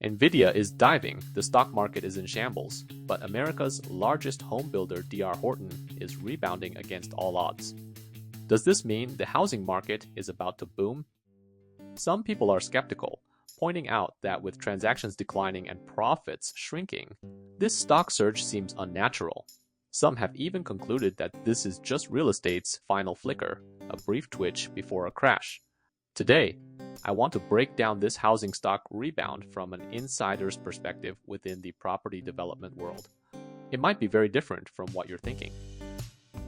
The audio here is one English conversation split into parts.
NVIDIA is diving, the stock market is in shambles, but America's largest home builder D.R. Horton is rebounding against all odds. Does this mean the housing market is about to boom? Some people are skeptical, pointing out that with transactions declining and profits shrinking, this stock surge seems unnatural. Some have even concluded that this is just real estate's final flicker, a brief twitch before a crash. Today, I want to break down this housing stock rebound from an insider's perspective within the property development world. It might be very different from what you're thinking.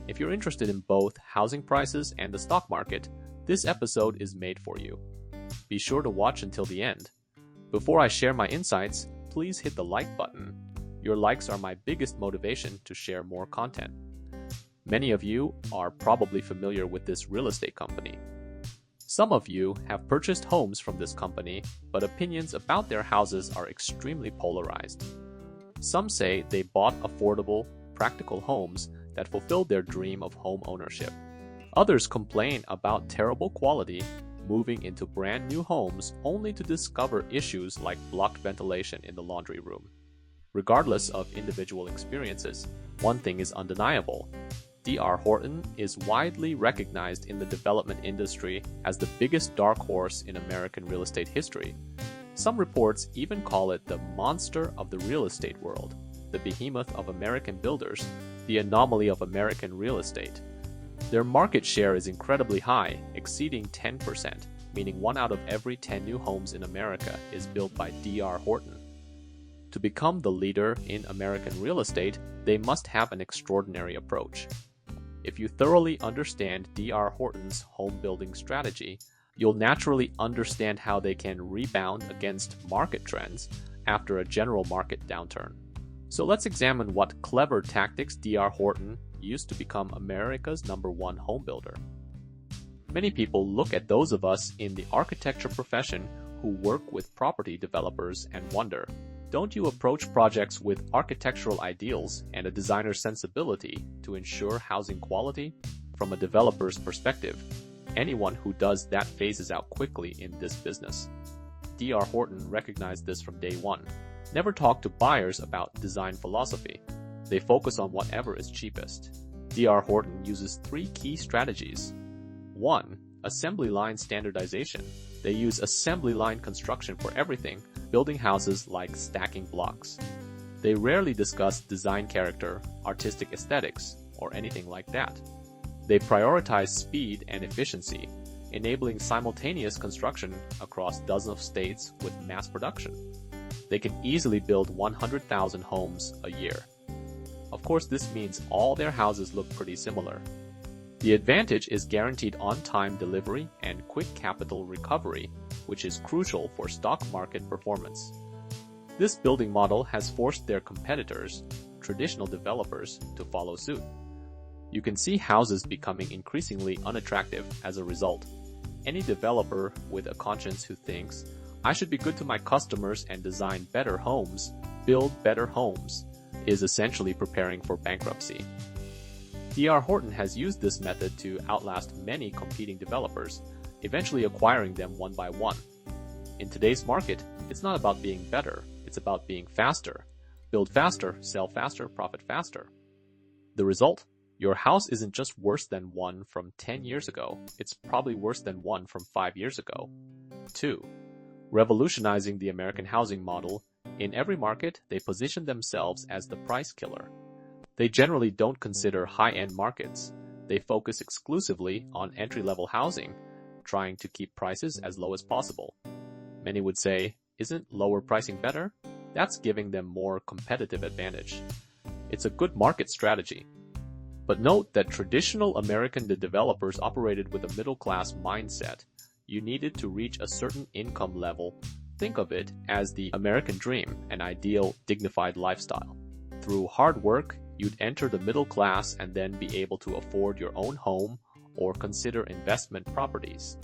If you're interested in both housing prices and the stock market, this episode is made for you. Be sure to watch until the end. Before I share my insights, please hit the like button. Your likes are my biggest motivation to share more content. Many of you are probably familiar with this real estate company. Some of you have purchased homes from this company, but opinions about their houses are extremely polarized. Some say they bought affordable, practical homes that fulfilled their dream of home ownership. Others complain about terrible quality, moving into brand new homes only to discover issues like blocked ventilation in the laundry room. Regardless of individual experiences, one thing is undeniable. D.R. Horton is widely recognized in the development industry as the biggest dark horse in American real estate history. Some reports even call it the monster of the real estate world, the behemoth of American builders, the anomaly of American real estate. Their market share is incredibly high, exceeding 10%, meaning 1 out of every 10 new homes in America is built by D.R. Horton. To become the leader in American real estate, they must have an extraordinary approach. If you thoroughly understand D.R. Horton's home building strategy, you'll naturally understand how they can rebound against market trends after a general market downturn. So let's examine what clever tactics D.R. Horton used to become America's #1 home builder. Many people look at those of us in the architecture profession who work with property developers and wonder, don't you approach projects with architectural ideals and a designer's sensibility to ensure housing quality? From a developer's perspective, anyone who does that phases out quickly in this business. D.R. Horton recognized this from day one. Never talk to buyers about design philosophy. They focus on whatever is cheapest. D.R. Horton uses 3 key strategies. 1. Assembly line standardization. They use assembly line construction for everything, building houses like stacking blocks. They rarely discuss design character, artistic aesthetics, or anything like that. They prioritize speed and efficiency, enabling simultaneous construction across dozens of states with mass production. They can easily build 100,000 homes a year. Of course, this means all their houses look pretty similar. The advantage is guaranteed on-time delivery and quick capital recovery, which is crucial for stock market performance. This building model has forced their competitors, traditional developers, to follow suit. You can see houses becoming increasingly unattractive as a result. Any developer with a conscience who thinks, I should be good to my customers and design better homes, build better homes, is essentially preparing for bankruptcy. D.R. Horton has used this method to outlast many competing developers, eventually acquiring them one by one. In today's market, it's not about being better, it's about being faster. Build faster, sell faster, profit faster. The result? Your house isn't just worse than one from 10 years ago, it's probably worse than one from 5 years ago. 2. Revolutionizing the American housing model. In every market, they position themselves as the price killer. They generally don't consider high-end markets. They focus exclusively on entry-level housing, trying to keep prices as low as possible. Many would say, isn't lower pricing better? That's giving them more competitive advantage. It's a good market strategy. But note that traditional American developers operated with a middle-class mindset. You needed to reach a certain income level. Think of it as the American dream, an ideal, dignified lifestyle. Through hard work, you'd enter the middle class and then be able to afford your own home or consider investment properties.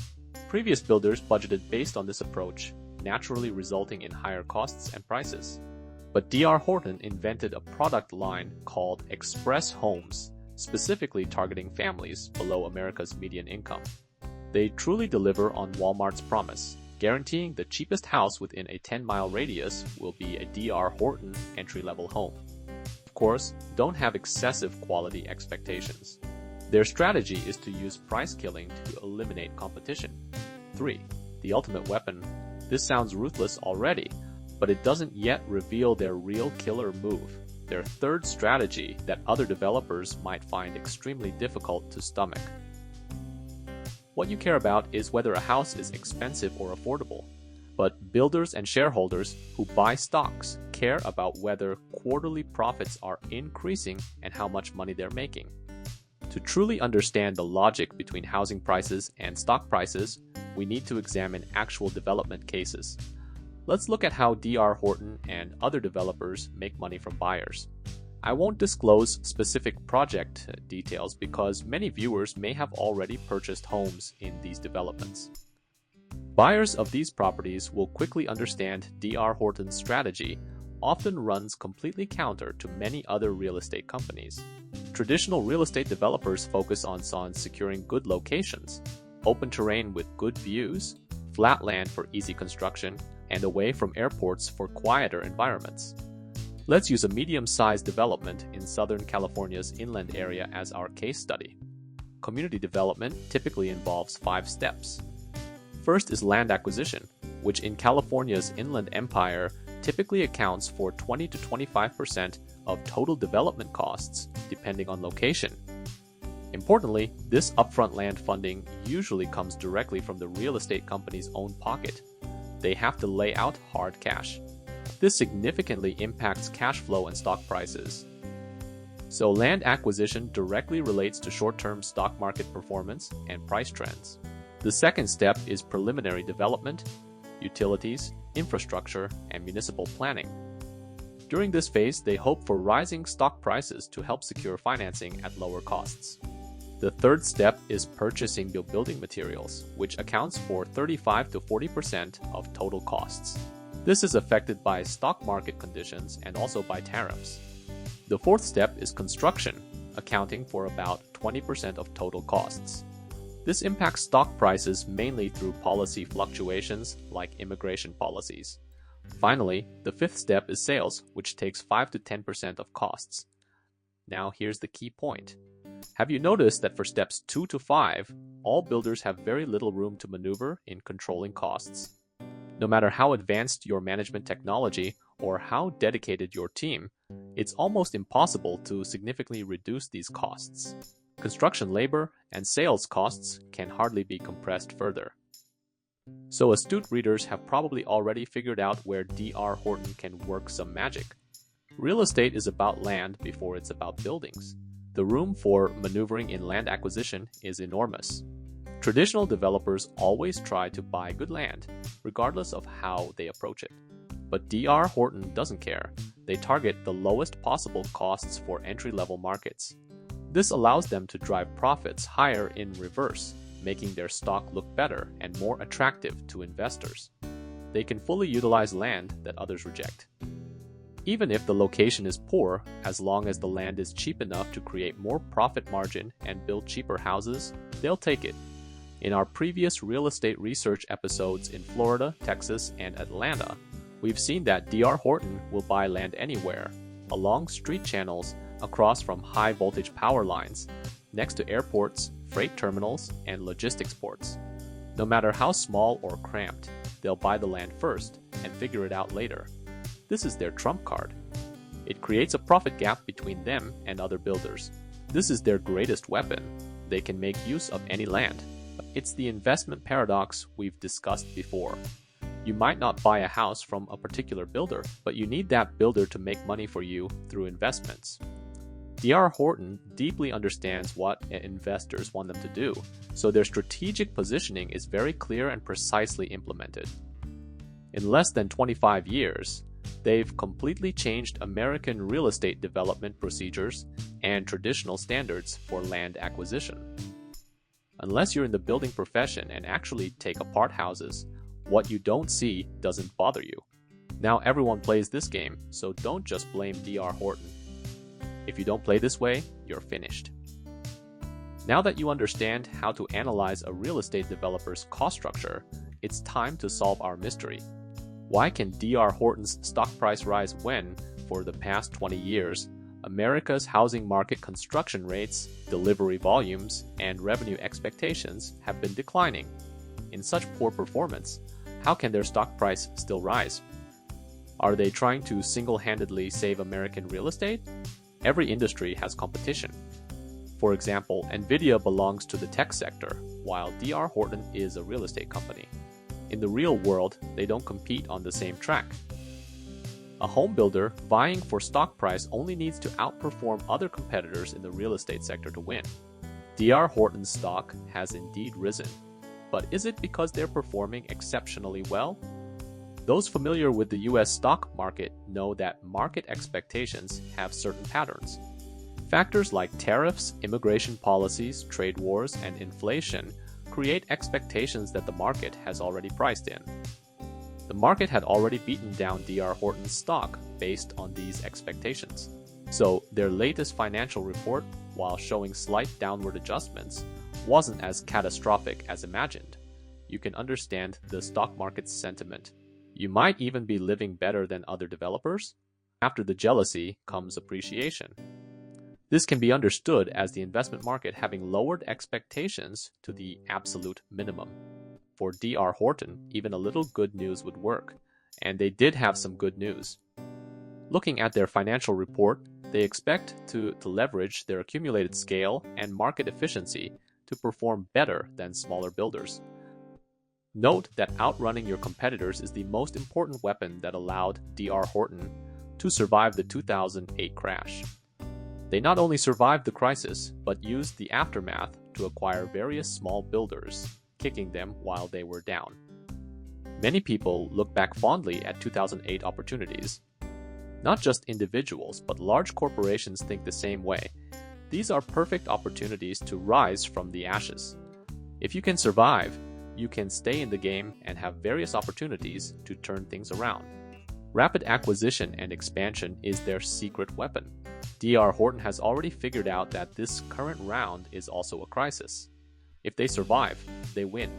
Previous builders budgeted based on this approach, naturally resulting in higher costs and prices. But D.R. Horton invented a product line called Express Homes, specifically targeting families below America's median income. They truly deliver on Walmart's promise, guaranteeing the cheapest house within a 10-mile radius will be a D.R. Horton entry-level home. Of course, don't have excessive quality expectations. Their strategy is to use price killing to eliminate competition. 3. The ultimate weapon. This sounds ruthless already, but it doesn't yet reveal their real killer move, their third strategy that other developers might find extremely difficult to stomach. What you care about is whether a house is expensive or affordable, but builders and shareholders who buy stocks care about whether quarterly profits are increasing and how much money they're making. To truly understand the logic between housing prices and stock prices, we need to examine actual development cases. Let's look at how D.R. Horton and other developers make money from buyers. I won't disclose specific project details because many viewers may have already purchased homes in these developments. Buyers of these properties will quickly understand D.R. Horton's strategy often runs completely counter to many other real estate companies. Traditional real estate developers focus on securing good locations, open terrain with good views, flat land for easy construction, and away from airports for quieter environments. Let's use a medium-sized development in Southern California's inland area as our case study. Community development typically involves 5 steps. First is land acquisition, which in California's inland empire typically accounts for 20 to 25% of total development costs, depending on location. Importantly, this upfront land funding usually comes directly from the real estate company's own pocket. They have to lay out hard cash. This significantly impacts cash flow and stock prices. So land acquisition directly relates to short-term stock market performance and price trends. The second step is preliminary development, utilities, infrastructure, and municipal planning. During this phase, they hope for rising stock prices to help secure financing at lower costs. The third step is purchasing building materials, which accounts for 35 to 40% of total costs. This is affected by stock market conditions and also by tariffs. The fourth step is construction, accounting for about 20% of total costs. This impacts stock prices mainly through policy fluctuations like immigration policies. Finally, the fifth step is sales, which takes 5 to 10% of costs. Now here's the key point. Have you noticed that for steps 2 to 5, all builders have very little room to maneuver in controlling costs? No matter how advanced your management technology or how dedicated your team, it's almost impossible to significantly reduce these costs. Construction labor and sales costs can hardly be compressed further. So astute readers have probably already figured out where D.R. Horton can work some magic. Real estate is about land before it's about buildings. The room for maneuvering in land acquisition is enormous. Traditional developers always try to buy good land, regardless of how they approach it. But D.R. Horton doesn't care. They target the lowest possible costs for entry-level markets. This allows them to drive profits higher in reverse, making their stock look better and more attractive to investors. They can fully utilize land that others reject. Even if the location is poor, as long as the land is cheap enough to create more profit margin and build cheaper houses, they'll take it. In our previous real estate research episodes in Florida, Texas, and Atlanta, we've seen that D.R. Horton will buy land anywhere, along street channels, across from high-voltage power lines, next to airports, freight terminals, and logistics ports. No matter how small or cramped, they'll buy the land first and figure it out later. This is their trump card. It creates a profit gap between them and other builders. This is their greatest weapon. They can make use of any land. It's the investment paradox we've discussed before. You might not buy a house from a particular builder, but you need that builder to make money for you through investments. D.R. Horton deeply understands what investors want them to do, so their strategic positioning is very clear and precisely implemented. In less than 25 years, they've completely changed American real estate development procedures and traditional standards for land acquisition. Unless you're in the building profession and actually take apart houses, what you don't see doesn't bother you. Now everyone plays this game, so don't just blame D.R. Horton. If you don't play this way, you're finished. Now that you understand how to analyze a real estate developer's cost structure, it's time to solve our mystery. Why can D.R. Horton's stock price rise when, for the past 20 years, America's housing market construction rates, delivery volumes, and revenue expectations have been declining? In such poor performance, how can their stock price still rise? Are they trying to single-handedly save American real estate? Every industry has competition. For example, NVIDIA belongs to the tech sector, while D.R. Horton is a real estate company. In the real world, they don't compete on the same track. A home builder vying for stock price only needs to outperform other competitors in the real estate sector to win. D.R. Horton's stock has indeed risen, but is it because they're performing exceptionally well? Those familiar with the US stock market know that market expectations have certain patterns. Factors like tariffs, immigration policies, trade wars, and inflation create expectations that the market has already priced in. The market had already beaten down D.R. Horton's stock based on these expectations. So their latest financial report, while showing slight downward adjustments, wasn't as catastrophic as imagined. You can understand the stock market's sentiment. You might even be living better than other developers. After the jealousy comes appreciation. This can be understood as the investment market having lowered expectations to the absolute minimum. For D.R. Horton, even a little good news would work, and they did have some good news. Looking at their financial report, they expect to leverage their accumulated scale and market efficiency to perform better than smaller builders. Note that outrunning your competitors is the most important weapon that allowed D.R. Horton to survive the 2008 crash. They not only survived the crisis, but used the aftermath to acquire various small builders, kicking them while they were down. Many people look back fondly at 2008 opportunities. Not just individuals, but large corporations think the same way. These are perfect opportunities to rise from the ashes. If you can survive, you can stay in the game and have various opportunities to turn things around. Rapid acquisition and expansion is their secret weapon. D.R. Horton has already figured out that this current round is also a crisis. If they survive, they win.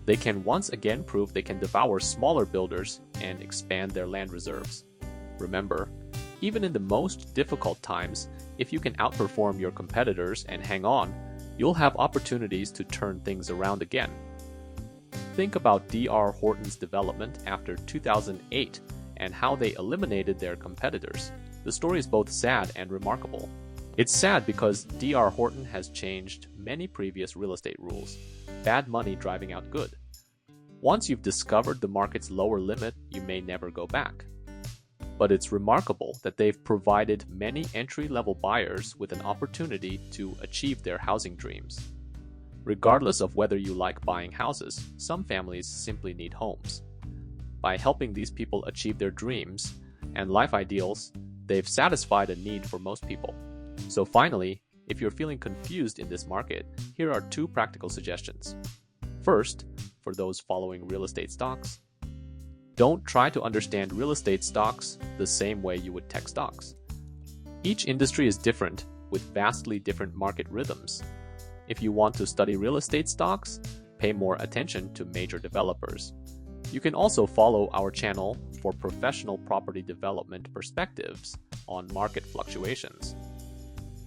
They can once again prove they can devour smaller builders and expand their land reserves. Remember, even in the most difficult times, if you can outperform your competitors and hang on, you'll have opportunities to turn things around again. Think about D.R. Horton's development after 2008 and how they eliminated their competitors. The story is both sad and remarkable. It's sad because D.R. Horton has changed many previous real estate rules, bad money driving out good. Once you've discovered the market's lower limit, you may never go back. But it's remarkable that they've provided many entry-level buyers with an opportunity to achieve their housing dreams. Regardless of whether you like buying houses, some families simply need homes. By helping these people achieve their dreams and life ideals, they've satisfied a need for most people. So finally, if you're feeling confused in this market, here are 2 practical suggestions. First, for those following real estate stocks, don't try to understand real estate stocks the same way you would tech stocks. Each industry is different, with vastly different market rhythms. If you want to study real estate stocks, pay more attention to major developers. You can also follow our channel for professional property development perspectives on market fluctuations.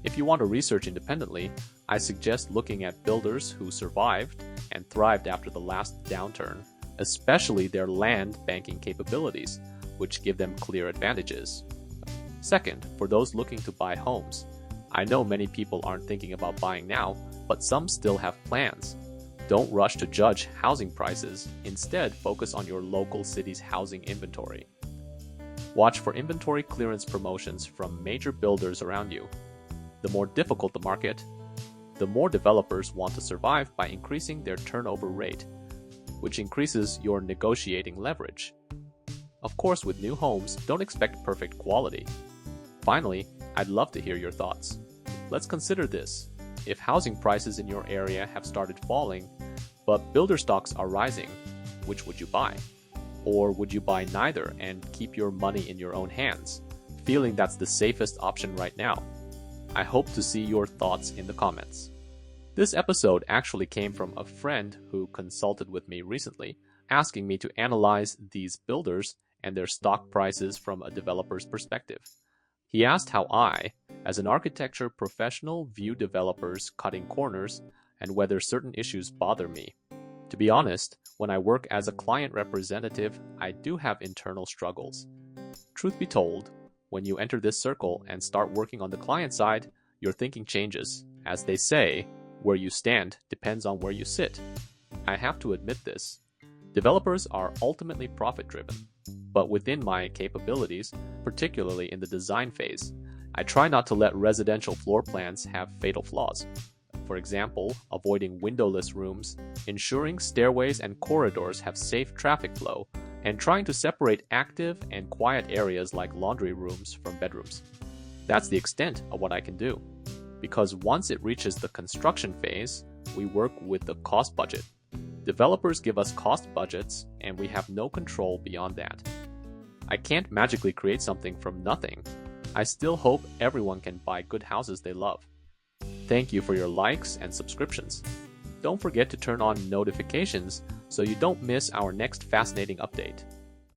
If you want to research independently, I suggest looking at builders who survived and thrived after the last downturn, especially their land banking capabilities, which give them clear advantages. Second, for those looking to buy homes, I know many people aren't thinking about buying now, but some still have plans. Don't rush to judge housing prices. Instead, focus on your local city's housing inventory. Watch for inventory clearance promotions from major builders around you. The more difficult the market, the more developers want to survive by increasing their turnover rate, which increases your negotiating leverage. Of course, with new homes, don't expect perfect quality. Finally, I'd love to hear your thoughts. Let's consider this. If housing prices in your area have started falling, but builder stocks are rising, which would you buy? Or would you buy neither and keep your money in your own hands, feeling that's the safest option right now? I hope to see your thoughts in the comments. This episode actually came from a friend who consulted with me recently. asking me to analyze these builders and their stock prices from a developer's perspective. He asked how I, as an architecture professional, view developers cutting corners and whether certain issues bother me. To be honest, when I work as a client representative, I do have internal struggles. Truth be told, when you enter this circle and start working on the client side, your thinking changes. As they say, where you stand depends on where you sit. I have to admit this. Developers are ultimately profit-driven, but within my capabilities, particularly in the design phase, I try not to let residential floor plans have fatal flaws. For example, avoiding windowless rooms, ensuring stairways and corridors have safe traffic flow, and trying to separate active and quiet areas like laundry rooms from bedrooms. That's the extent of what I can do. Because once it reaches the construction phase, we work with the cost budget. Developers give us cost budgets, and we have no control beyond that. I can't magically create something from nothing. I still hope everyone can buy good houses they love. Thank you for your likes and subscriptions. Don't forget to turn on notifications so you don't miss our next fascinating update.